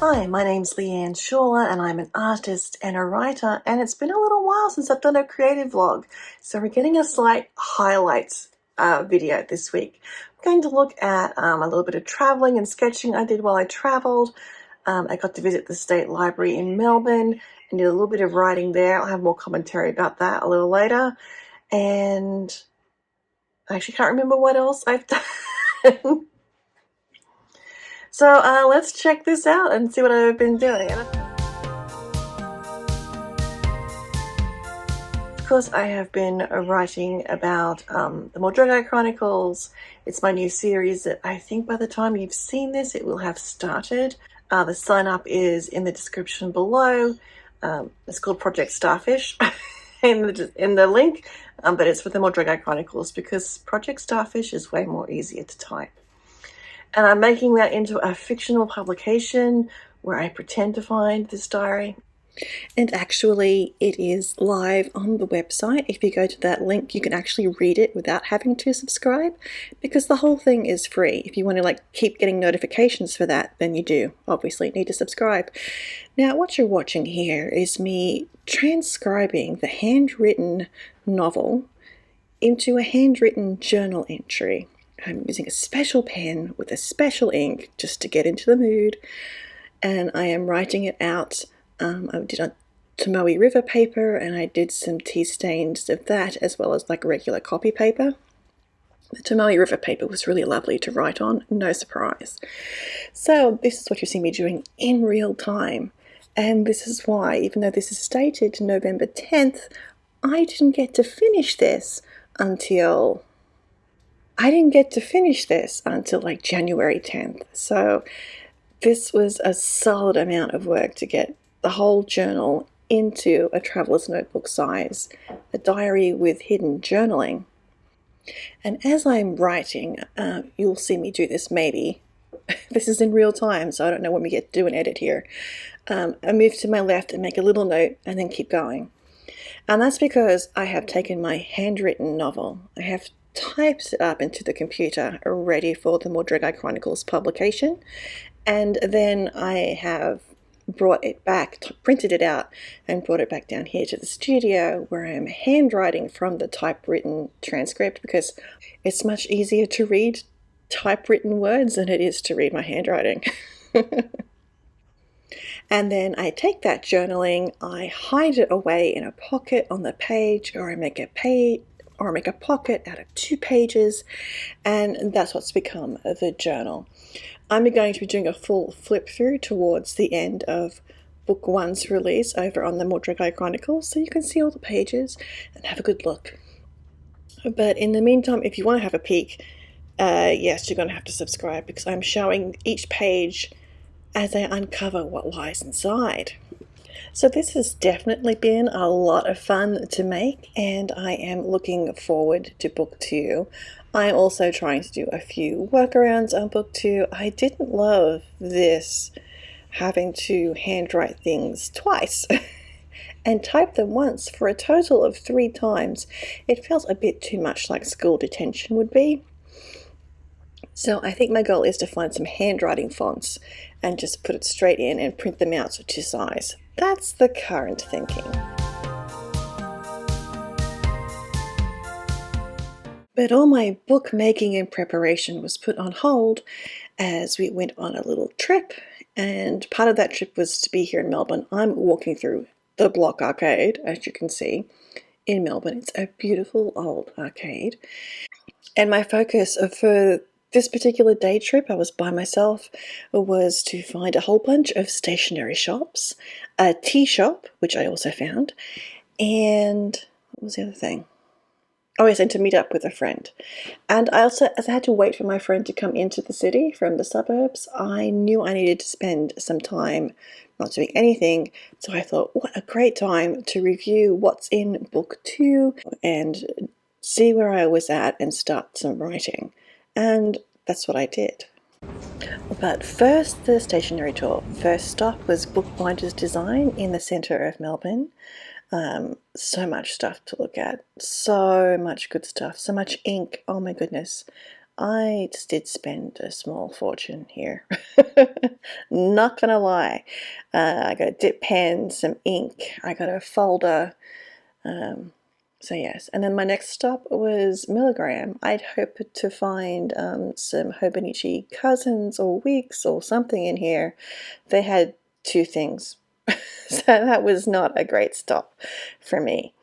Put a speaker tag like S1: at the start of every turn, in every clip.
S1: Hi, my name's Leanne Shawler and I'm an artist and a writer, and it's been a little while since I've done a creative vlog, so we're getting a slight highlights video this week. We're going to look at a little bit of travelling and sketching I did while I travelled. I got to visit the State Library in Melbourne and did a little bit of writing there. I'll have more commentary about that a little later, and I actually can't remember what else I've done. So let's check this out and see what I've been doing. Of course, I have been writing about the Môrdreigiau Chronicles. It's my new series that I think by the time you've seen this, it will have started. The sign up is in the description below. It's called Project Starfish in the link, but it's for the Môrdreigiau Chronicles because Project Starfish is way more easier to type. And I'm making that into a fictional publication where I pretend to find this diary. And actually, it is live on the website. If you go to that link, you can actually read it without having to subscribe, because the whole thing is free. If you want to keep getting notifications for that, then you do obviously need to subscribe. Now, what you're watching here is me transcribing the handwritten novel into a handwritten journal entry. I'm using a special pen with a special ink just to get into the mood, and I am writing it out. I did on Tomoe River paper, and I did some tea stains of that as well as regular copy paper. The Tomoe River paper was really lovely to write on, no surprise. So this is what you see me doing in real time, and this is why, even though this is stated November 10th, I didn't get to finish this until January 10th. So this was a solid amount of work to get the whole journal into a traveler's notebook size, a diary with hidden journaling. And as I'm writing, you'll see me do this maybe. This is in real time, so I don't know when we get to do an edit here. I move to my left and make a little note and then keep going. And that's because I have taken my handwritten novel, I have typed it up into the computer ready for the Môrdreigiau Chronicles publication, and then I have brought it back, printed it out and brought it back down here to the studio where I'm handwriting from the typewritten transcript, because it's much easier to read typewritten words than it is to read my handwriting. And then I take that journaling, I hide it away in a pocket on the page, or I make a pocket out of 2 pages, and that's what's become the journal. I'm going to be doing a full flip through towards the end of book 1's release over on the Môrdreigiau Chronicles, so you can see all the pages and have a good look. But in the meantime, if you want to have a peek, yes, you're going to have to subscribe, because I'm showing each page as I uncover what lies inside. So this has definitely been a lot of fun to make, and I am looking forward to book 2. I'm also trying to do a few workarounds on book 2. I didn't love this, having to handwrite things twice and type them once for a total of 3 times. It felt a bit too much like school detention would be. So I think my goal is to find some handwriting fonts and just put it straight in and print them out to size. That's the current thinking. But all my bookmaking and preparation was put on hold as we went on a little trip, and part of that trip was to be here in Melbourne. I'm walking through the Block Arcade, as you can see, in Melbourne. It's a beautiful old arcade. And my focus for this particular day trip, I was by myself, was to find a whole bunch of stationery shops, a tea shop, which I also found, and what was the other thing? Oh yes, and to meet up with a friend. And I also, as I had to wait for my friend to come into the city from the suburbs, I knew I needed to spend some time not doing anything, so I thought, what a great time to review what's in book 2 and see where I was at and start some writing. And that's what I did. But first, the stationery tour. First stop was Bookbinder's Design in the centre of Melbourne. So much stuff to look at, so much good stuff, so much ink, oh my goodness. I just did spend a small fortune here. Not gonna lie. I got a dip pen, some ink, I got a folder. So yes, and then my next stop was Milligram. I'd hoped to find some Hobonichi cousins or wigs or something in here. They had two things, so that was not a great stop for me.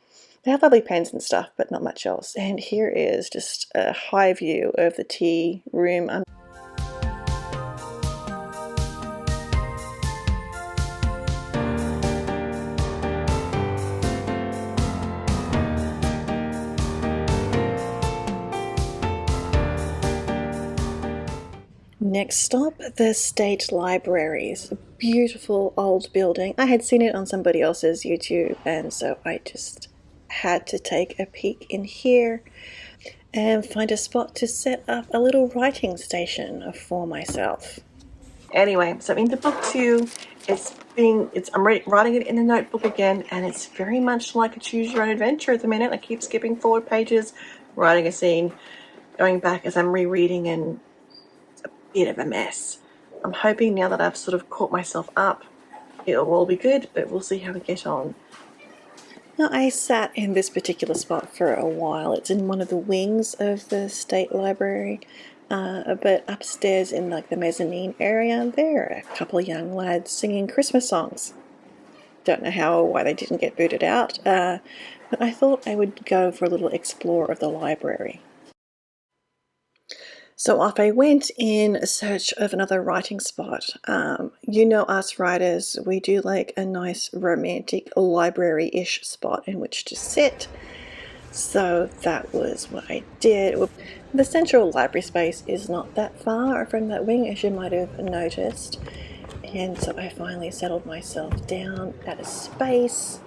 S1: They have lovely pens and stuff, but not much else. And here is just a high view of the tea room. Next stop, the State Libraries. A beautiful old building. I had seen it on somebody else's YouTube, and so I just had to take a peek in here and find a spot to set up a little writing station for myself. Anyway, so into book 2, I'm writing it in a notebook again, and it's very much like a choose your own adventure at the minute. I keep skipping forward pages, writing a scene, going back as I'm rereading, and it's a bit of a mess. I'm hoping now that I've sort of caught myself up, it'll all be good, but we'll see how we get on. Now, I sat in this particular spot for a while. It's in one of the wings of the State Library, but upstairs in like the mezzanine area, there are a couple of young lads singing Christmas songs. Don't know how or why they didn't get booted out, but I thought I would go for a little explore of the library. So off I went in search of another writing spot. You know us writers, we do like a nice romantic library-ish spot in which to sit. So that was what I did. The central library space is not that far from that wing, as you might have noticed. And so I finally settled myself down at a space.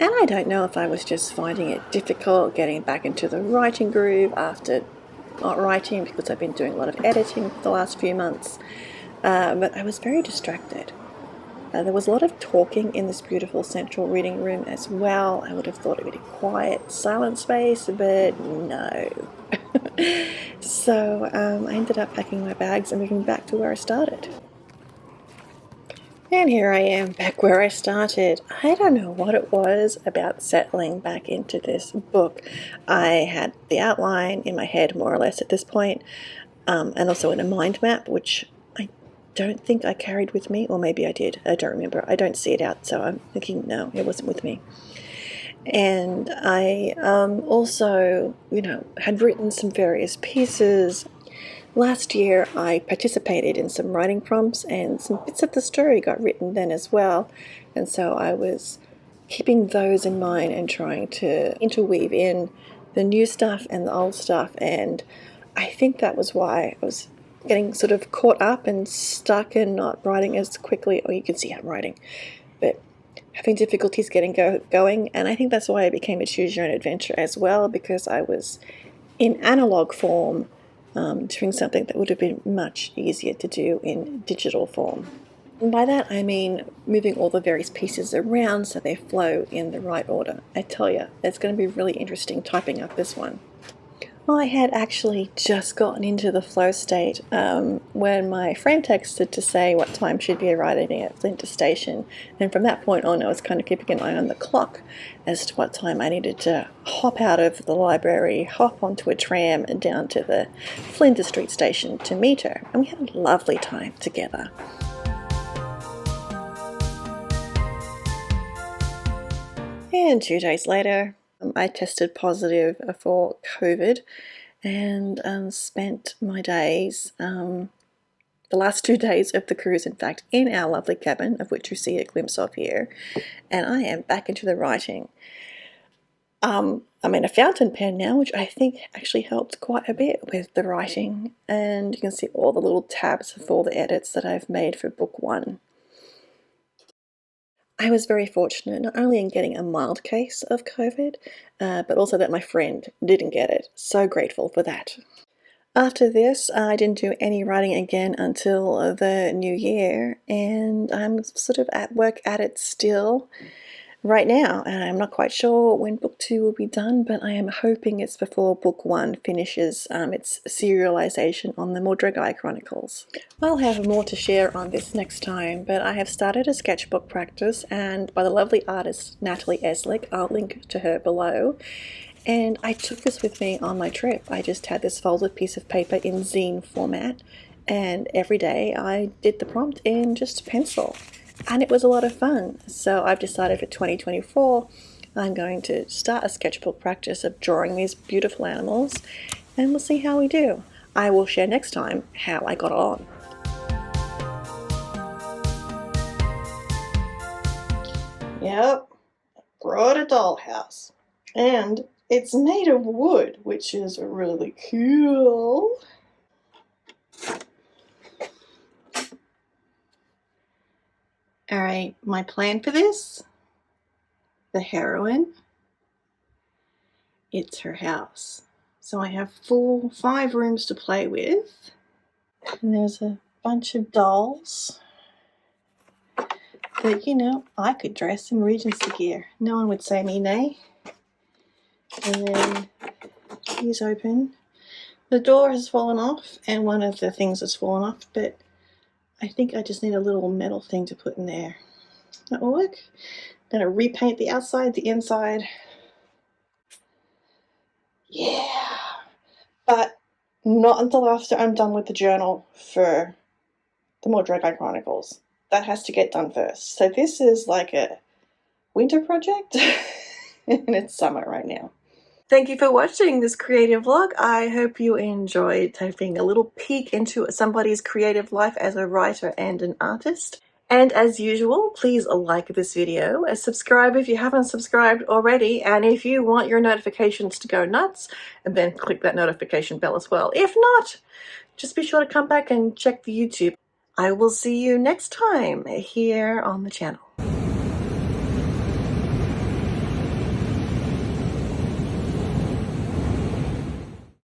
S1: And I don't know if I was just finding it difficult getting back into the writing groove after not writing, because I've been doing a lot of editing for the last few months, but I was very distracted. There was a lot of talking in this beautiful central reading room as well. I would have thought it would be a quiet, silent space, but no. So I ended up packing my bags and moving back to where I started. And here I am back where I started. I don't know what it was about settling back into this book. I had the outline in my head more or less at this point, and also in a mind map, which I don't think I carried with me, or maybe I did. I don't remember. I don't see it out, so I'm thinking no, it wasn't with me. And I also, had written some various pieces. Last year I participated in some writing prompts, and some bits of the story got written then as well, and so I was keeping those in mind and trying to interweave in the new stuff and the old stuff, and I think that was why I was getting sort of caught up and stuck and not writing as quickly. Oh, you can see I'm writing, but having difficulties getting going, and I think that's why I became a choose your own adventure as well, because I was in analog form doing something that would have been much easier to do in digital form. And by that I mean moving all the various pieces around so they flow in the right order. I tell you, it's going to be really interesting typing up this one. I had actually just gotten into the flow state when my friend texted to say what time she'd be arriving at Flinders Station, and from that point on I was kind of keeping an eye on the clock as to what time I needed to hop out of the library, hop onto a tram and down to the Flinders Street station to meet her, and we had a lovely time together. And 2 days later, I tested positive for COVID and spent my days, the last 2 days of the cruise, in fact, in our lovely cabin, of which you see a glimpse of here, and I am back into the writing. I'm in a fountain pen now, which I think actually helped quite a bit with the writing, and you can see all the little tabs of all the edits that I've made for book 1. I was very fortunate not only in getting a mild case of COVID, but also that my friend didn't get it. So grateful for that. After this, I didn't do any writing again until the new year, and I'm sort of at work at it still. right now, and I'm not quite sure when book 2 will be done, but I am hoping it's before book 1 finishes its serialization on the Môrdreigiau Chronicles. I'll have more to share on this next time, but I have started a sketchbook practice, and by the lovely artist Natalie Eslick. I'll link to her below. And I took this with me on my trip. I just had this folded piece of paper in zine format, and every day I did the prompt in just pencil. And it was a lot of fun. So I've decided for 2024 I'm going to start a sketchbook practice of drawing these beautiful animals, and we'll see how we do. I will share next time how I got on. Yep, brought a dollhouse. And it's made of wood, which is really cool. Alright, my plan for this, the heroine, it's her house. So I have 5 rooms to play with. And there's a bunch of dolls that, you know, I could dress in Regency gear. No one would say me nay. And then he's open. The door has fallen off, and one of the things has fallen off, but I think I just need a little metal thing to put in there. That will work. I'm going to repaint the outside, the inside. Yeah! But not until after I'm done with the journal for the Môrdreigiau Chronicles. That has to get done first. So this is like a winter project, and it's summer right now. Thank you for watching this creative vlog. I hope you enjoyed taking a little peek into somebody's creative life as a writer and an artist. And as usual, please like this video, subscribe if you haven't subscribed already, and if you want your notifications to go nuts, and then click that notification bell as well. If not, just be sure to come back and check the YouTube. I will see you next time here on the channel.